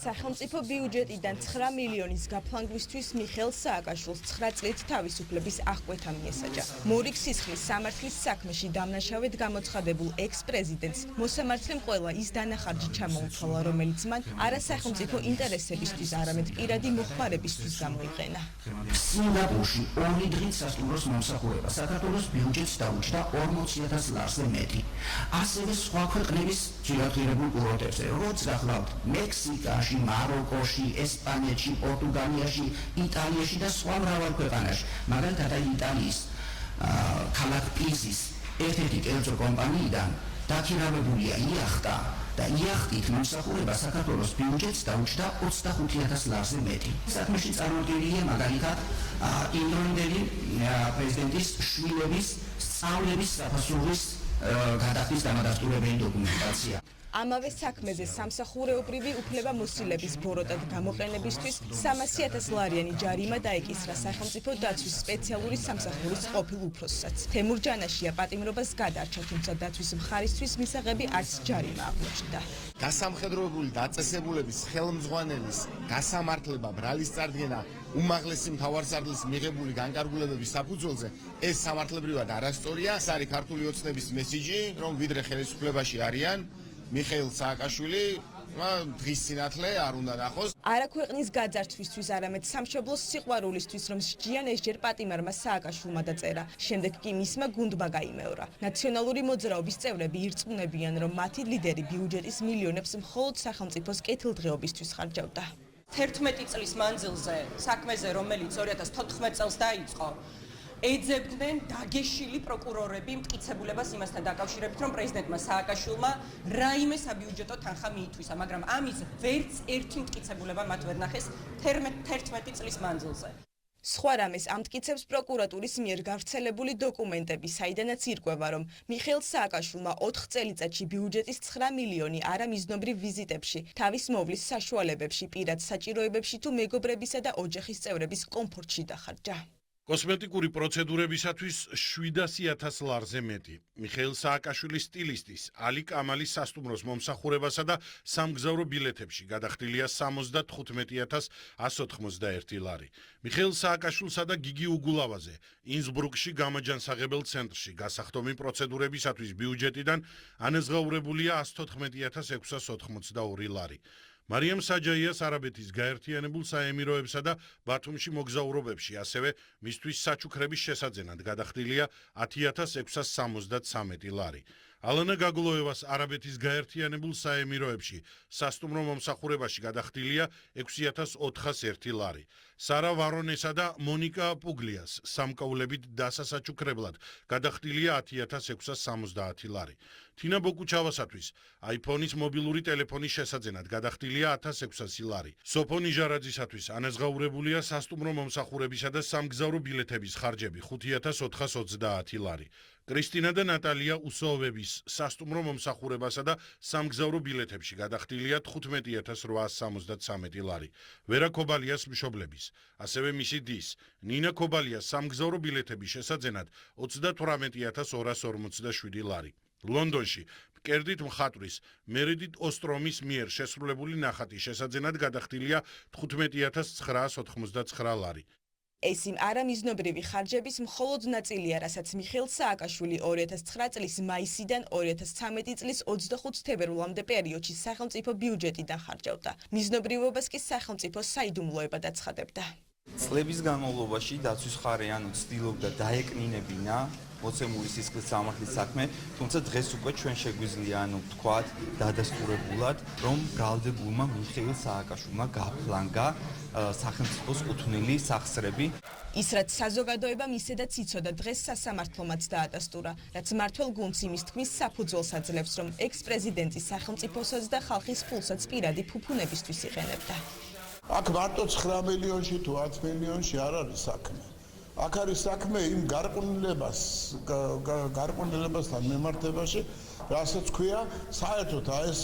სახელმწიფო ბიუჯეტიდან 9 მილიონის გაფლანგვისთვის მიხეილ სააკაშვილს 9 წლით თავისუფლების აღკვეთა მიესაჯა. მორიგ სისხლის სამართლის საქმეში დამნაშავედ გამოცხადებულ ექს-პრეზიდენტს მოსამართლემ ყველა ის დანახარჯი ჩამოუთვალა, რომელიც მან არა სახელმწიფო ინტერესებისთვის, არამედ პირადი მოხმარებისთვის გამოიყენა. სინგაპურში 2 დღით სასტუმროს მომსახურება საქართველოს ბიუჯეტს დაუჭდა 40,000 ლარზე მეტი. ასევე სხვა ქვეყნების ჯირათირებულ კურორტებზე, როგორც გახლავთ მექსიკაში, მაროკოში, ესპანეთში, პორტუგალიაში, იტალიაში და სხვა მრავალ ქვეყანაში. მაგალითად, იტალიის ქალაქ პიზის ერთ-ერთი კერძო კომპანიიდან დაქირავებულია იახტა და იახტით მომსახურება საქართველოს ბიუჯეტს დაუჭდა 25,000 ლარზე მეტი. საქმეში წარმოდგენილია მაგალითად იმდროინდელი პრეზიდენტის შვილების სწავლების საფასურის გადახდის დამადასტურებელი დოკუმენტაცია. ამავე საქმეზე სამსახურეობრივი უფლებამოსილების ბოროტად გამოყენებისთვის 300,000 ლარიანი ჯარიმა დაეკისრა სახელმწიფო დაცვის სპეციალური სამსახურის ყოფილ უფროსსაც. თემურ ჯანაშია პატიმრობას გადარჩა, თუმცა დაცვის მხარისთვის მისაღები არც ჯარიმა აღმოჩნდა. გასამხედროებული დაწესებულების ხელმძღვანელის გასამართლება ბრალის წარდგენა უმაღლესი მთავარსარდლის მიღებული განკარგულებების საფუძველზე ეს სამართლებრივად არასწორია. ეს არის ქართული ოცნების მესიჯი, რომ ვიდრე ხელისუფლებაში არიან მიხეილ სააკაშვილი დღის სინათლე არ უნდა ნახოს. არა ქვეყნის გაძარცვისთვის, არამედ სამშობლოს სიყვარულისთვის, რომ სჯიან ესჯერ პატიმარმა სააკაშვილმა დაწერა. შემდეგ კი მისმა გუნდმა გაიმეორა. ნაციონალური მოძრაობის წევრები ირწმუნებიან, რომ მათი ლიდერი ბიუჯეტის მილიონებს მხოლოდ სახელმწიფოს კეთილდღეობისთვის ხარჯავდა. 11 წლის მანძილზე საქმეზე, რომელიც 2014 წელს დაიწყო, ეძებდნენ დაგეშილი პროკურორები მტკიცებულებას იმასთან დაკავშირებით, რომ პრეზიდენტმა სააკაშვილმა რაიმე საბიუჯეტო თანხა მიითვისა, მაგრამ ამის ვერც ერთი მტკიცებულება მათ ვერ ნახეს 11 წლის მანძილზე. სხვა რამეს ამტკიცებს პროკურატურის მიერ გავრცელებული დოკუმენტები, საიდანაც ირკვევა, რომ მიხეილ სააკაშვილმა 4 წელიწადში ბიუჯეტის 9 მილიონი არამიზნობრივ ვიზიტებში, თავის მოვლის საშუალებებში, პირად საჭიროებებში თუ მეგობრებისა და ოჯახის წევრების კომფორტში დახარჯა. კოსმეტიკური პროცედურებისათვის 700,000 ლარზე მეტი. მიხეილ სააკაშვილის სტილისტის ალი კამალის სასტუმროს მომსახურებასა და სამგზავრო ბილეთებში გადახდილია 75,191 ლარი. მიხეილ სააკაშვილსა და გიგი უგულავაზე ინსბრუკში გამაჯანსაღებელ ცენტრში გასახდომი პროცედურებისათვის ბიუჯეტიდან ანაზღაურებულია 114,682 ლარი. მარიამ საჯაიას არაბეთის გაერთიანებულ საემიროებსა და ბათუმში მოგზაურობებში, ასევე მისთვის საჩუქრების შესაძენად გადახდილია 10,673 ლარი. ალანა გაგლოევას არაბეთის გაერთიანებულ საემიროებში სასტუმრო მომსახურებაში გადახდილია 6,401 ლარი. სარა ვარონესა და მონიკა პუგლიას სამკაულებით დასასაჩუქრებლად გადახდილია 10,670 ლარი. თინა ბოკუჩავასათვის iPhone-ის მობილური ტელეფონის შესაძენად გადახდილია 1,600 ლარი. სოფო ნიჟარაძისათვის ანაზღაურებულია სასტუმრო მომსახურებისა და სამგზავრო ბილეთების ხარჯები 5,420 ლარი. კრისტინა და ნატალია უსოვების სასტუმრო მომსახურებასა და სამგზავრო ბილეთებში გადახდილია 15,873 ლარი. ვერა ქობალიას მშობლების, ასევე მისი დის, ნინა ქობალიას სამგზავრო ბილეთების შესაძენად 38,247 ლარი. ლონდონში მკერდით მხატვრის მერედით ოსტრომის მიერ შესრულებული ნახატის შესაძენად გადახდილია 15,999 ლარი. ეს იმ არამიზნობრივი ხარჯების მხოლოდ ნაწილია, რასაც მიხეილ სააკაშვილი 2009 წლის მაისიდან 2013 წლის 25 თებერვლამდე პერიოდში სახელმწიფო ბიუჯეტიდან ხარჯავდა. მიზნობრივობას კი სახელმწიფო საიდუმლოებად აცხადებდა. წლების განმავლობაში დაცვის მხარე ცდილობდა დაეკნინებინა მოცემული სისხლის სამართლის საქმე, თუმცა დღეს უკვე ჩვენ შეგვიძლია ვთქვათ დადასტურებულად, რომ ბრალდებულმა მიხეილ სააკაშვილმა გაფლანგა სახელმწიფოს კუთვნილი სახსრები. ის რაც საზოგადოებამ ისედაც იცოდა, დღეს სასამართლომაც დაადასტურა, რაც მმართველ გუნდს იმის თქმის საფუძველს აძლევს, რომ ექს-პრეზიდენტი სახელმწიფოსაც და ხალხის ფულსაც პირადი ფუფუნებისთვის იყენებდა. აქ მარტო 9 მილიონში თუ 10 მილიონში არ არის საქმე. აქ არის საქმე იმ გარყვნილებასთან მიმართებაში, რასაც ქვია საერთოდ ეს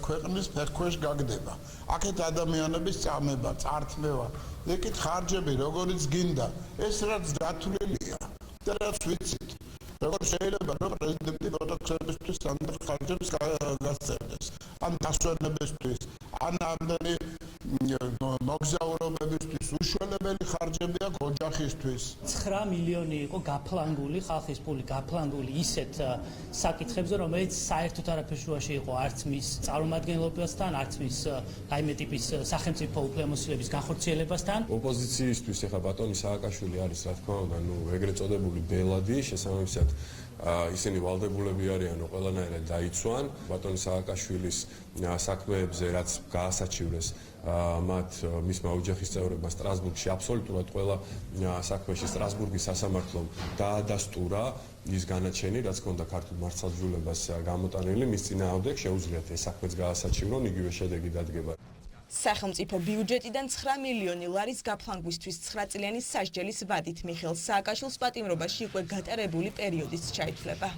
ქვეყნის ფეხქვეშ გაგდება. აქეთ ადამიანების წამება, წართმევა, ეკით ხარჯები, როგორიც გინდა, ეს რაც დათვლილია და რაც ვიცით, როგორ შეიძლება რომ პრეზიდენტი პროტექციონისტების სტანდარტ ხარჯებს გასცემდეს ან დასვენებისთვის ან ამდენი მოგზაურობებისთვის უშველებელი ხარჯები აქვს ოჯახისთვის 9 მილიონი იყო გაფლანგული ხალხის ფული გაფლანგული ისეთ საკითხებზე რომელიც საერთოდ არაფერ შუაში იყო არც მის წარმომადგენლობასთან არც მის რაიმე ტიპის სახელმწიფო უფლებამოსილების განხორციელებასთან ოპოზიციისთვის ეხა ბატონი სააკაშვილი არის რა თქმა უნდა ეგრეთ წოდებული ბელადი შესაბამისად ისინი ვალდებულები არიანო ყველანაირად დაიცვან ბატონი სააკაშვილის საქმეებზე რაც გაასაჩივრეს მათ მისმა ოჯახის წევრებმა სტრასბურგში აბსოლუტურად ყველა საქმეში სტრასბურგის სასამართლომ დაადასტურა ის განაჩენი რაც ჰქონდა ქართულ მართლმსაჯულებას გამოტანილი მის წინააღმდეგ შეუძლიათ ეს საქმეც გაასაჩივრონ იგივე შედეგი დადგება სახელმწიფო ბიუჯეტიდან 9 მილიონი ლარის გაფლანგვისთვის 9 წლიანი სასჯელის ვადით მიხეილ სააკაშვილს პატიმრობაში უკვე გატარებული პერიოდიც ჩაითვლება.